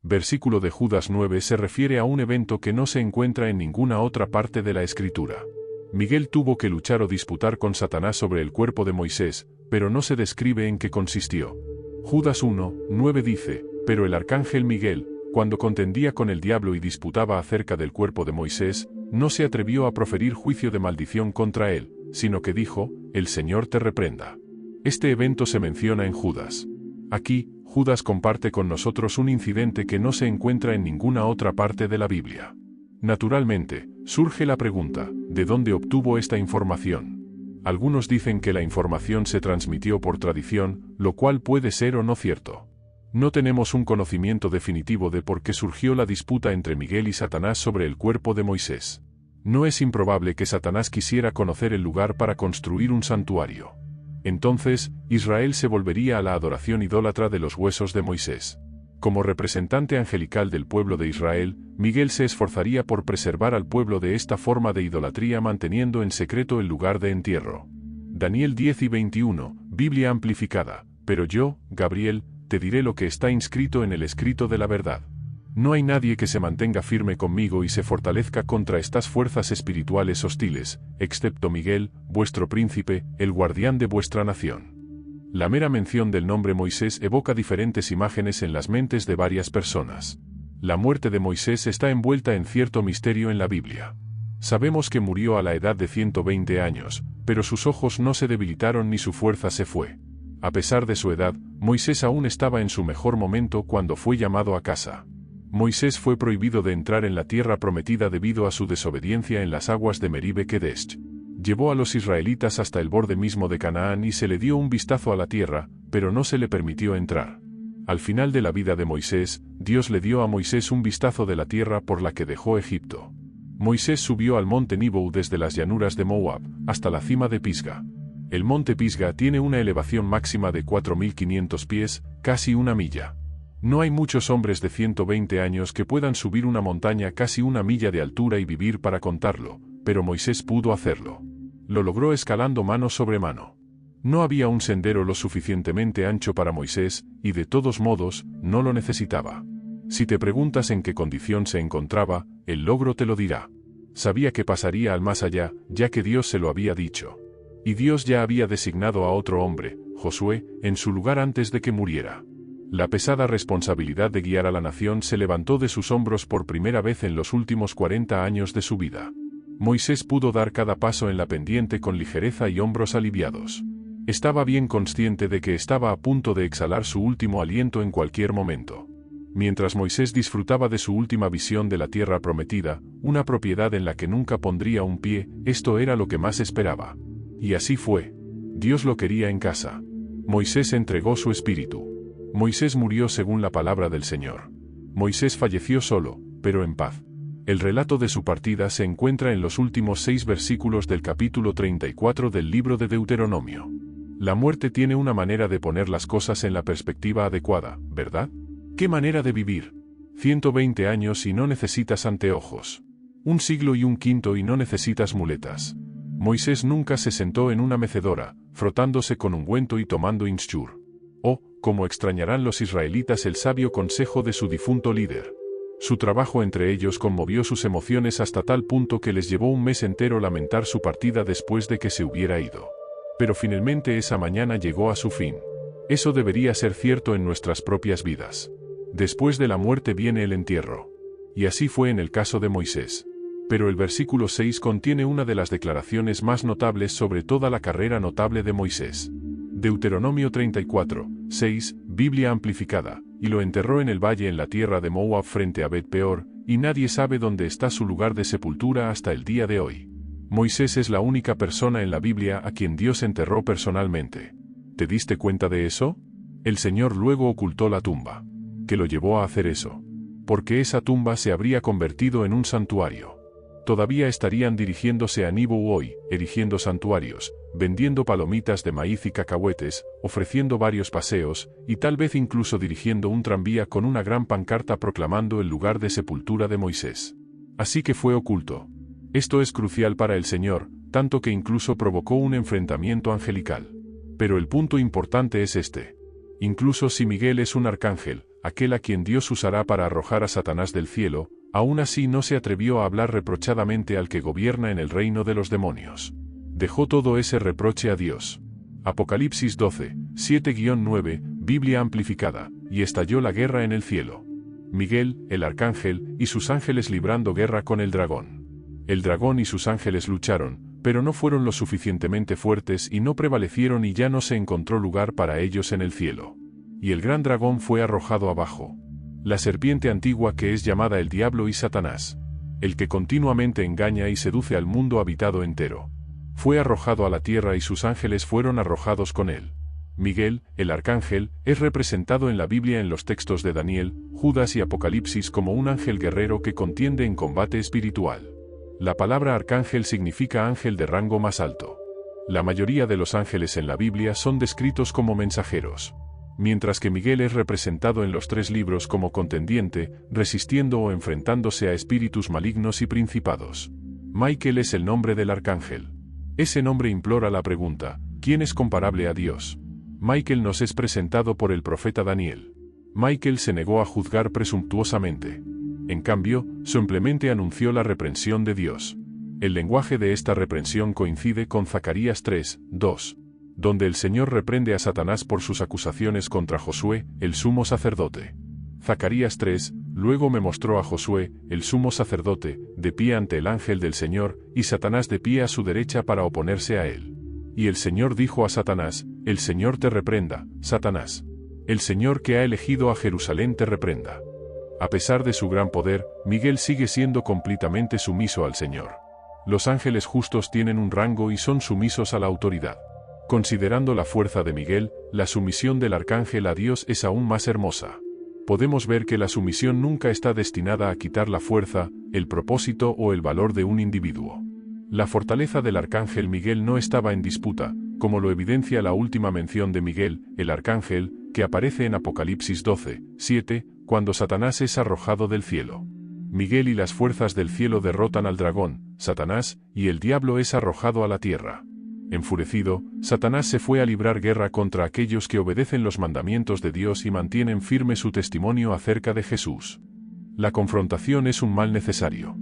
Versículo de Judas 9 se refiere a un evento que no se encuentra en ninguna otra parte de la Escritura. Miguel tuvo que luchar o disputar con Satanás sobre el cuerpo de Moisés, pero no se describe en qué consistió. Judas 1:9 dice, pero el arcángel Miguel, cuando contendía con el diablo y disputaba acerca del cuerpo de Moisés, no se atrevió a proferir juicio de maldición contra él, sino que dijo, el Señor te reprenda. Este evento se menciona en Judas. Aquí, Judas comparte con nosotros un incidente que no se encuentra en ninguna otra parte de la Biblia. Naturalmente, surge la pregunta, ¿de dónde obtuvo esta información? Algunos dicen que la información se transmitió por tradición, lo cual puede ser o no cierto. No tenemos un conocimiento definitivo de por qué surgió la disputa entre Miguel y Satanás sobre el cuerpo de Moisés. No es improbable que Satanás quisiera conocer el lugar para construir un santuario. Entonces, Israel se volvería a la adoración idólatra de los huesos de Moisés. Como representante angelical del pueblo de Israel, Miguel se esforzaría por preservar al pueblo de esta forma de idolatría manteniendo en secreto el lugar de entierro. Daniel 10:21, Biblia amplificada, pero yo, Gabriel, te diré lo que está inscrito en el escrito de la verdad. No hay nadie que se mantenga firme conmigo y se fortalezca contra estas fuerzas espirituales hostiles, excepto Miguel, vuestro príncipe, el guardián de vuestra nación. La mera mención del nombre Moisés evoca diferentes imágenes en las mentes de varias personas. La muerte de Moisés está envuelta en cierto misterio en la Biblia. Sabemos que murió a la edad de 120 años, pero sus ojos no se debilitaron ni su fuerza se fue. A pesar de su edad, Moisés aún estaba en su mejor momento cuando fue llamado a casa. Moisés fue prohibido de entrar en la tierra prometida debido a su desobediencia en las aguas de Meribe Kedesh. Llevó a los israelitas hasta el borde mismo de Canaán y se le dio un vistazo a la tierra, pero no se le permitió entrar. Al final de la vida de Moisés, Dios le dio a Moisés un vistazo de la tierra por la que dejó Egipto. Moisés subió al monte Nebo desde las llanuras de Moab, hasta la cima de Pisga. El monte Pisga tiene una elevación máxima de 4.500 pies, casi una milla. No hay muchos hombres de 120 años que puedan subir una montaña casi una milla de altura y vivir para contarlo, pero Moisés pudo hacerlo. Lo logró escalando mano sobre mano. No había un sendero lo suficientemente ancho para Moisés, y de todos modos, no lo necesitaba. Si te preguntas en qué condición se encontraba, el logro te lo dirá. Sabía que pasaría al más allá, ya que Dios se lo había dicho. Y Dios ya había designado a otro hombre, Josué, en su lugar antes de que muriera. La pesada responsabilidad de guiar a la nación se levantó de sus hombros por primera vez en los últimos 40 años de su vida. Moisés pudo dar cada paso en la pendiente con ligereza y hombros aliviados. Estaba bien consciente de que estaba a punto de exhalar su último aliento en cualquier momento. Mientras Moisés disfrutaba de su última visión de la tierra prometida, una propiedad en la que nunca pondría un pie, esto era lo que más esperaba. Y así fue. Dios lo quería en casa. Moisés entregó su espíritu. Moisés murió según la palabra del Señor. Moisés falleció solo, pero en paz. El relato de su partida se encuentra en los últimos 6 versículos del capítulo 34 del libro de Deuteronomio. La muerte tiene una manera de poner las cosas en la perspectiva adecuada, ¿verdad? ¿Qué manera de vivir? 120 años y no necesitas anteojos. 1 siglo y 1/5 y no necesitas muletas. Moisés nunca se sentó en una mecedora, frotándose con ungüento y tomando inshur. Oh, cómo extrañarán los israelitas el sabio consejo de su difunto líder. Su trabajo entre ellos conmovió sus emociones hasta tal punto que les llevó un mes entero lamentar su partida después de que se hubiera ido. Pero finalmente esa mañana llegó a su fin. Eso debería ser cierto en nuestras propias vidas. Después de la muerte viene el entierro. Y así fue en el caso de Moisés. Pero el versículo 6 contiene una de las declaraciones más notables sobre toda la carrera notable de Moisés. Deuteronomio 34:6, Biblia amplificada, y lo enterró en el valle en la tierra de Moab frente a Bet-peor, y nadie sabe dónde está su lugar de sepultura hasta el día de hoy. Moisés es la única persona en la Biblia a quien Dios enterró personalmente. ¿Te diste cuenta de eso? El Señor luego ocultó la tumba. ¿Qué lo llevó a hacer eso? Porque esa tumba se habría convertido en un santuario. Todavía estarían dirigiéndose a Nebo hoy, erigiendo santuarios, vendiendo palomitas de maíz y cacahuetes, ofreciendo varios paseos, y tal vez incluso dirigiendo un tranvía con una gran pancarta proclamando el lugar de sepultura de Moisés. Así que fue oculto. Esto es crucial para el Señor, tanto que incluso provocó un enfrentamiento angelical. Pero el punto importante es este. Incluso si Miguel es un arcángel, aquel a quien Dios usará para arrojar a Satanás del cielo, aún así no se atrevió a hablar reprochadamente al que gobierna en el reino de los demonios. Dejó todo ese reproche a Dios. Apocalipsis 12, 7-9, Biblia amplificada, y estalló la guerra en el cielo. Miguel, el arcángel, y sus ángeles librando guerra con el dragón. El dragón y sus ángeles lucharon, pero no fueron lo suficientemente fuertes y no prevalecieron y ya no se encontró lugar para ellos en el cielo. Y el gran dragón fue arrojado abajo. La serpiente antigua que es llamada el diablo y Satanás. El que continuamente engaña y seduce al mundo habitado entero. Fue arrojado a la tierra y sus ángeles fueron arrojados con él. Miguel, el arcángel, es representado en la Biblia en los textos de Daniel, Judas y Apocalipsis como un ángel guerrero que contiende en combate espiritual. La palabra arcángel significa ángel de rango más alto. La mayoría de los ángeles en la Biblia son descritos como mensajeros. Mientras que Miguel es representado en los 3 libros como contendiente, resistiendo o enfrentándose a espíritus malignos y principados. Michael es el nombre del arcángel. Ese nombre implora la pregunta, ¿quién es comparable a Dios? Michael nos es presentado por el profeta Daniel. Michael se negó a juzgar presuntuosamente. En cambio, simplemente anunció la reprensión de Dios. El lenguaje de esta reprensión coincide con Zacarías 3, 2, donde el Señor reprende a Satanás por sus acusaciones contra Josué, el sumo sacerdote. Zacarías 3, luego me mostró a Josué, el sumo sacerdote, de pie ante el ángel del Señor, y Satanás de pie a su derecha para oponerse a él. Y el Señor dijo a Satanás, el Señor te reprenda, Satanás. El Señor que ha elegido a Jerusalén te reprenda. A pesar de su gran poder, Miguel sigue siendo completamente sumiso al Señor. Los ángeles justos tienen un rango y son sumisos a la autoridad. Considerando la fuerza de Miguel, la sumisión del arcángel a Dios es aún más hermosa. Podemos ver que la sumisión nunca está destinada a quitar la fuerza, el propósito o el valor de un individuo. La fortaleza del arcángel Miguel no estaba en disputa, como lo evidencia la última mención de Miguel, el arcángel, que aparece en Apocalipsis 12, 7, cuando Satanás es arrojado del cielo. Miguel y las fuerzas del cielo derrotan al dragón, Satanás, y el diablo es arrojado a la tierra. Enfurecido, Satanás se fue a librar guerra contra aquellos que obedecen los mandamientos de Dios y mantienen firme su testimonio acerca de Jesús. La confrontación es un mal necesario.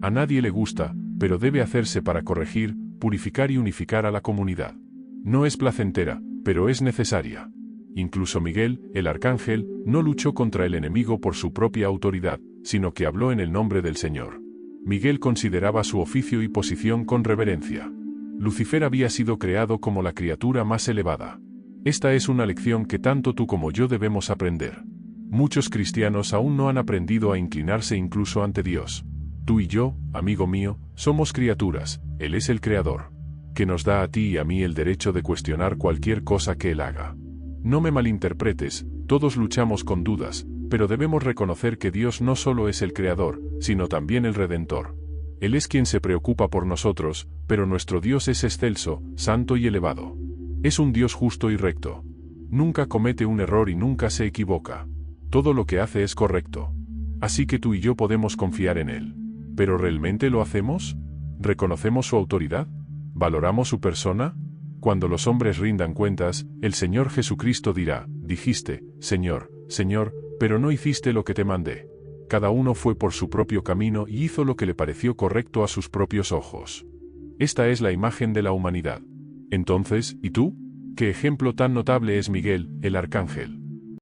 A nadie le gusta, pero debe hacerse para corregir, purificar y unificar a la comunidad. No es placentera, pero es necesaria. Incluso Miguel, el arcángel, no luchó contra el enemigo por su propia autoridad, sino que habló en el nombre del Señor. Miguel consideraba su oficio y posición con reverencia. Lucifer había sido creado como la criatura más elevada. Esta es una lección que tanto tú como yo debemos aprender. Muchos cristianos aún no han aprendido a inclinarse incluso ante Dios. Tú y yo, amigo mío, somos criaturas, Él es el Creador, que nos da a ti y a mí el derecho de cuestionar cualquier cosa que Él haga. No me malinterpretes, todos luchamos con dudas, pero debemos reconocer que Dios no solo es el Creador, sino también el Redentor. Él es quien se preocupa por nosotros, pero nuestro Dios es excelso, santo y elevado. Es un Dios justo y recto. Nunca comete un error y nunca se equivoca. Todo lo que hace es correcto. Así que tú y yo podemos confiar en Él. ¿Pero realmente lo hacemos? ¿Reconocemos su autoridad? ¿Valoramos su persona? Cuando los hombres rindan cuentas, el Señor Jesucristo dirá, dijiste, Señor, Señor, pero no hiciste lo que te mandé. Cada uno fue por su propio camino y hizo lo que le pareció correcto a sus propios ojos. Esta es la imagen de la humanidad. Entonces, ¿y tú? ¿Qué ejemplo tan notable es Miguel, el arcángel?